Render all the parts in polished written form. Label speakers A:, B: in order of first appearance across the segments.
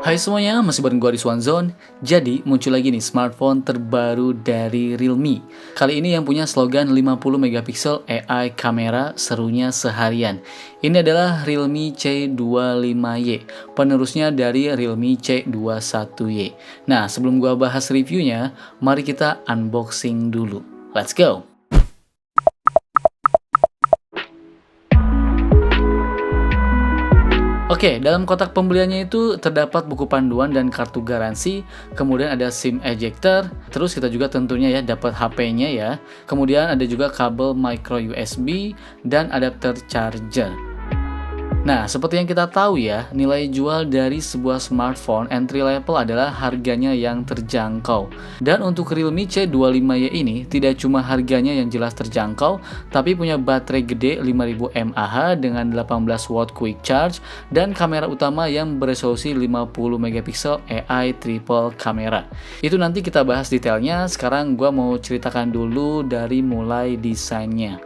A: Hai semuanya, masih bareng gue di Swanzone. Jadi, muncul lagi nih smartphone terbaru dari Realme. Kali ini yang punya slogan 50 megapiksel AI kamera serunya seharian. Ini adalah Realme C25Y, penerusnya dari Realme C21Y. Nah, sebelum gue bahas reviewnya, mari kita unboxing dulu. Let's go! Oke, dalam kotak pembeliannya itu terdapat buku panduan dan kartu garansi, kemudian ada SIM ejector, terus kita juga tentunya ya dapat HP-nya ya, kemudian ada juga kabel micro USB dan adapter charger. Nah, seperti yang kita tahu ya, nilai jual dari sebuah smartphone entry level adalah harganya yang terjangkau. Dan untuk Realme C25Y ini, tidak cuma harganya yang jelas terjangkau, tapi punya baterai gede 5000 mAh dengan 18 watt quick charge, dan kamera utama yang beresolusi 50 megapiksel AI triple kamera. Itu nanti kita bahas detailnya, sekarang gua mau ceritakan dulu dari mulai desainnya.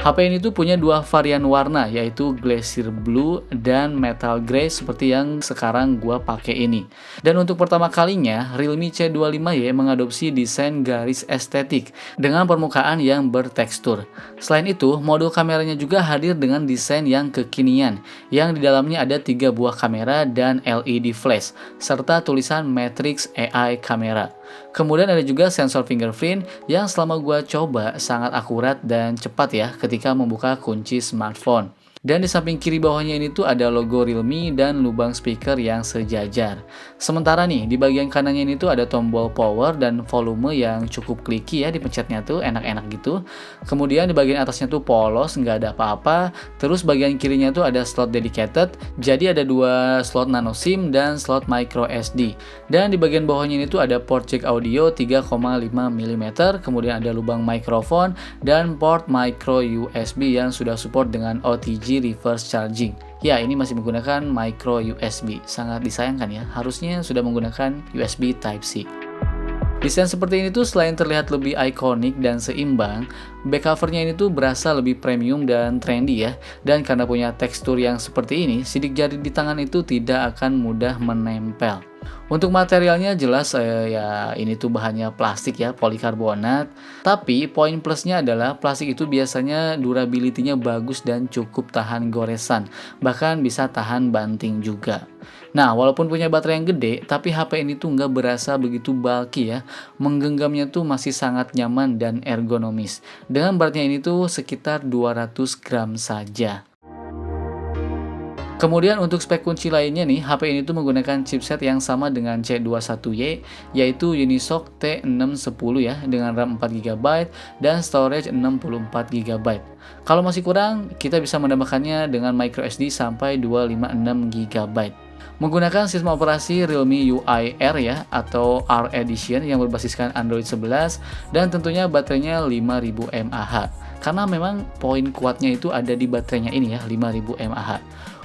A: HP ini tuh punya dua varian warna, yaitu Glacier Blue dan Metal Grey seperti yang sekarang gua pakai ini. Dan untuk pertama kalinya, Realme C25Y mengadopsi desain garis estetik dengan permukaan yang bertekstur. Selain itu, modul kameranya juga hadir dengan desain yang kekinian, yang di dalamnya ada 3 buah kamera dan LED flash, serta tulisan Matrix AI Camera. Kemudian ada juga sensor fingerprint yang selama gua coba sangat akurat dan cepat ya ketika membuka kunci smartphone. Dan di samping kiri bawahnya ini tuh ada logo Realme dan lubang speaker yang sejajar. Sementara nih, di bagian kanannya ini tuh ada tombol power dan volume yang cukup kliki ya, dipencetnya tuh enak-enak gitu. Kemudian di bagian atasnya tuh polos, nggak ada apa-apa. Terus bagian kirinya tuh ada slot dedicated, jadi ada 2 slot nano SIM dan slot micro SD. Dan di bagian bawahnya ini tuh ada port jack audio 3,5 mm, kemudian ada lubang mikrofon dan port micro USB yang sudah support dengan OTG reverse charging. Ya, ini masih menggunakan micro USB. Sangat disayangkan ya, harusnya sudah menggunakan USB Type-C. Desain seperti ini tuh selain terlihat lebih ikonik dan seimbang, back covernya ini tuh berasa lebih premium dan trendy ya. Dan karena punya tekstur yang seperti ini, sidik jari di tangan itu tidak akan mudah menempel. Untuk materialnya jelas ya ini tuh bahannya plastik ya, polikarbonat. Tapi poin plusnya adalah plastik itu biasanya durability-nya bagus dan cukup tahan goresan. Bahkan bisa tahan banting juga. Nah, walaupun punya baterai yang gede, tapi HP ini tuh nggak berasa begitu bulky ya. Menggenggamnya tuh masih sangat nyaman dan ergonomis. Dengan beratnya ini tuh sekitar 200 gram saja. Kemudian untuk spek kunci lainnya nih, HP ini tuh menggunakan chipset yang sama dengan C21Y, yaitu Unisoc T610 ya, dengan RAM 4GB dan storage 64GB. Kalau masih kurang, kita bisa menambahkannya dengan microSD sampai 256GB. Menggunakan sistem operasi Realme UI R ya, atau R Edition yang berbasiskan Android 11, dan tentunya baterainya 5000 mAh. Karena memang poin kuatnya itu ada di baterainya ini ya, 5000 mAh.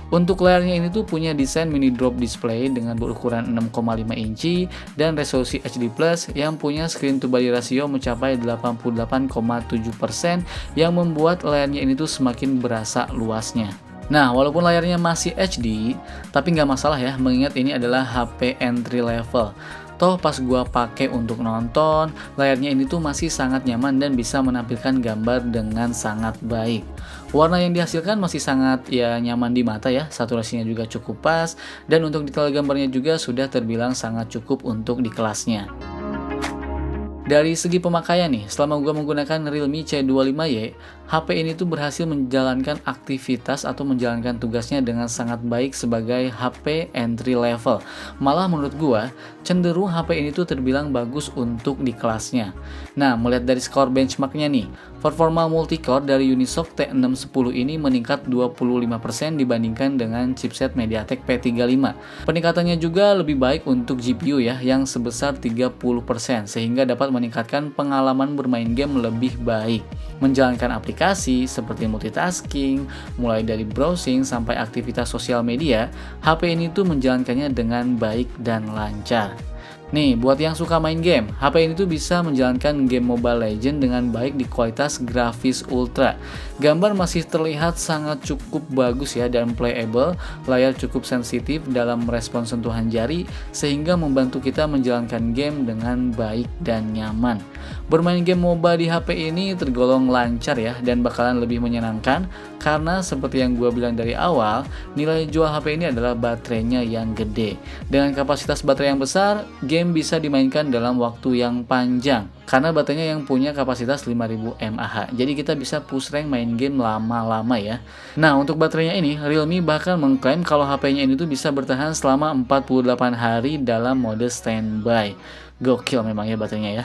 A: Untuk layarnya ini tuh punya desain mini drop display dengan berukuran 6,5 inci dan resolusi HD+ yang punya screen to body ratio mencapai 88,7% yang membuat layarnya ini tuh semakin berasa luasnya. Nah, walaupun layarnya masih HD, tapi nggak masalah ya, mengingat ini adalah HP entry level. Toh pas gua pakai untuk nonton, layarnya ini tuh masih sangat nyaman dan bisa menampilkan gambar dengan sangat baik. Warna yang dihasilkan masih sangat ya nyaman di mata ya, saturasinya juga cukup pas, dan untuk detail gambarnya juga sudah terbilang sangat cukup untuk di kelasnya. Dari segi pemakaian nih, selama gue menggunakan Realme C25Y, HP ini tuh berhasil menjalankan aktivitas atau menjalankan tugasnya dengan sangat baik sebagai HP entry level. Malah menurut gue, cenderung HP ini tuh terbilang bagus untuk di kelasnya. Nah, melihat dari skor benchmarknya nih, performa multicore dari Unisoc T610 ini meningkat 25% dibandingkan dengan chipset MediaTek P35. Peningkatannya juga lebih baik untuk GPU ya, yang sebesar 30%, sehingga dapat meningkatkan pengalaman bermain game lebih baik. Menjalankan aplikasi seperti multitasking, mulai dari browsing sampai aktivitas sosial media, HP ini tuh menjalankannya dengan baik dan lancar. Nih, buat yang suka main game, HP ini tuh bisa menjalankan game Mobile Legends dengan baik di kualitas grafis ultra. Gambar masih terlihat sangat cukup bagus ya dan playable, layar cukup sensitif dalam merespon sentuhan jari sehingga membantu kita menjalankan game dengan baik dan nyaman. Bermain game MOBA di HP ini tergolong lancar ya dan bakalan lebih menyenangkan karena seperti yang gue bilang dari awal, nilai jual HP ini adalah baterainya yang gede. Dengan kapasitas baterai yang besar, game bisa dimainkan dalam waktu yang panjang karena baterainya yang punya kapasitas 5000 mAh. Jadi kita bisa push rank main game lama-lama ya. Nah, untuk baterainya ini, Realme bahkan mengklaim kalau HP-nya ini tuh bisa bertahan selama 48 hari dalam mode standby. Gokil memang ya baterainya ya.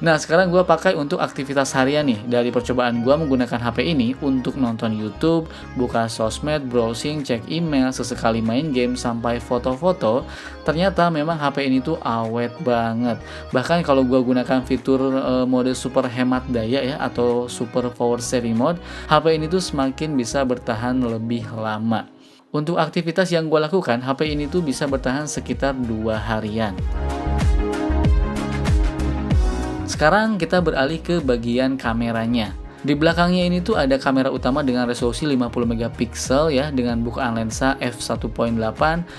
A: Nah, sekarang gue pakai untuk aktivitas harian nih. Dari percobaan gue menggunakan HP ini untuk nonton YouTube, buka sosmed, browsing, cek email, sesekali main game, sampai foto-foto, ternyata memang HP ini tuh awet banget. Bahkan kalau gue gunakan fitur mode super hemat daya ya, atau super power saving mode, HP ini tuh semakin bisa bertahan lebih lama. Untuk aktivitas yang gue lakukan, HP ini tuh bisa bertahan sekitar 2 harian. Sekarang kita beralih ke bagian kameranya. Di belakangnya ini tuh ada kamera utama dengan resolusi 50 megapiksel ya dengan bukaan lensa f1.8,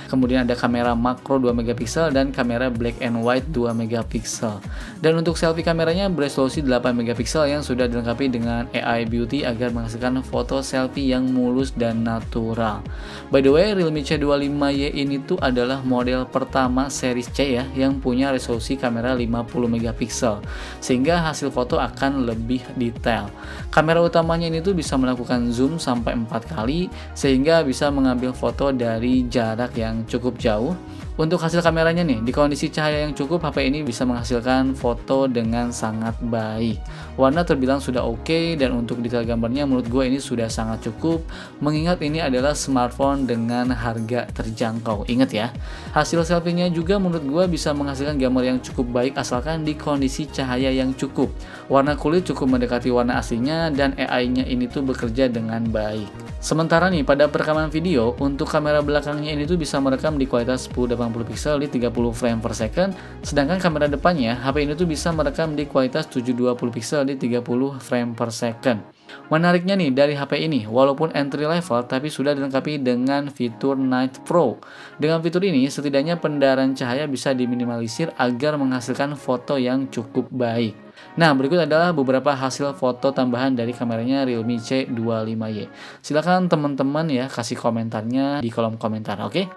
A: kemudian ada kamera makro 2 megapiksel dan kamera black and white 2 megapiksel. Dan untuk selfie kameranya beresolusi 8 megapiksel yang sudah dilengkapi dengan AI Beauty agar menghasilkan foto selfie yang mulus dan natural. By the way, Realme C25Y ini tuh adalah model pertama series C ya yang punya resolusi kamera 50 megapiksel sehingga hasil foto akan lebih detail. Kamera utamanya ini tuh bisa melakukan zoom sampai 4 kali sehingga bisa mengambil foto dari jarak yang cukup jauh. Untuk hasil kameranya nih, di kondisi cahaya yang cukup, HP ini bisa menghasilkan foto dengan sangat baik. Warna terbilang sudah oke, dan untuk detail gambarnya menurut gue ini sudah sangat cukup, mengingat ini adalah smartphone dengan harga terjangkau. Ingat ya, hasil selfie-nya juga menurut gue bisa menghasilkan gambar yang cukup baik asalkan di kondisi cahaya yang cukup. Warna kulit cukup mendekati warna aslinya, dan AI-nya ini tuh bekerja dengan baik. Sementara nih, pada perekaman video, untuk kamera belakangnya ini tuh bisa merekam di kualitas 1080 pixel di 30 frame per second, sedangkan kamera depannya, HP ini tuh bisa merekam di kualitas 720 pixel di 30 frame per second. Menariknya nih, dari HP ini, walaupun entry level, tapi sudah dilengkapi dengan fitur Night Pro. Dengan fitur ini, setidaknya pendaran cahaya bisa diminimalisir agar menghasilkan foto yang cukup baik. Nah, berikut adalah beberapa hasil foto tambahan dari kameranya Realme C25Y. Silakan teman-teman ya kasih komentarnya di kolom komentar, oke?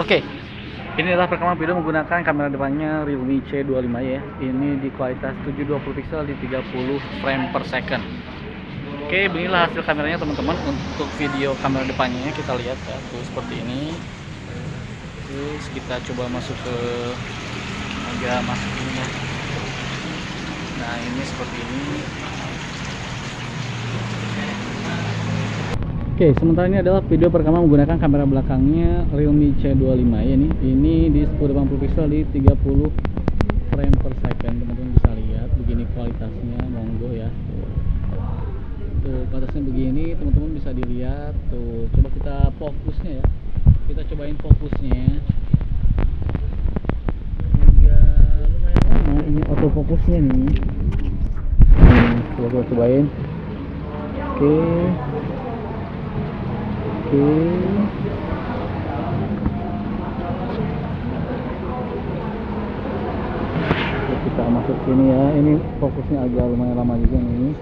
A: Oke, ini adalah perekaman video menggunakan kamera depannya Realme C25 ya. Ini di kualitas 720 pixel di 30 frame per second. Oke, beginilah hasil kameranya teman-teman. Untuk video kamera depannya kita lihat ya, tuh seperti ini. Terus kita coba masuk ke ini ya. Nah, ini seperti ini. Oke, sementara ini adalah video perekaman menggunakan kamera belakangnya Realme C25 ya nih. Ini di 1080 pixel di 30 frame per second. Teman-teman bisa lihat begini kualitasnya, monggo ya. Tuh, kualitasnya begini, teman-teman bisa dilihat. Tuh, coba kita fokusnya ya. Kita cobain fokusnya. Agak lumayan lama ini autofokusnya nih. Coba kita cobain. Oke. Kita masuk sini ya. Ini fokusnya agak lumayan lama juga nih.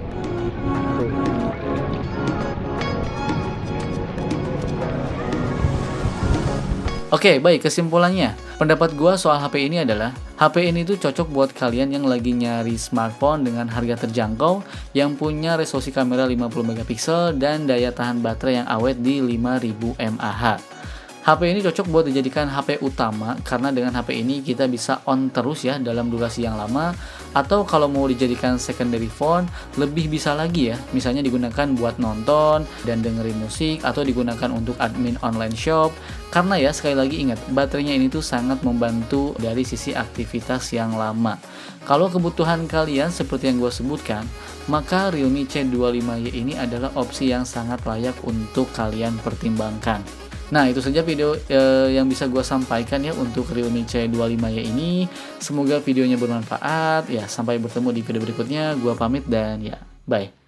A: Oke, baik, kesimpulannya. Pendapat gua soal HP ini adalah HP ini tuh cocok buat kalian yang lagi nyari smartphone dengan harga terjangkau yang punya resolusi kamera 50 megapiksel dan daya tahan baterai yang awet di 5000 mAh. HP ini cocok buat dijadikan HP utama karena dengan HP ini kita bisa on terus ya dalam durasi yang lama, atau kalau mau dijadikan secondary phone lebih bisa lagi ya, misalnya digunakan buat nonton dan dengerin musik atau digunakan untuk admin online shop. Karena ya sekali lagi ingat, baterainya ini tuh sangat membantu dari sisi aktivitas yang lama. Kalau kebutuhan kalian seperti yang gue sebutkan, maka Realme C25Y ini adalah opsi yang sangat layak untuk kalian pertimbangkan. Nah, itu saja video yang bisa gue sampaikan ya untuk Realme C25Y ini. Semoga videonya bermanfaat. Ya, sampai bertemu di video berikutnya. Gue pamit dan ya, bye.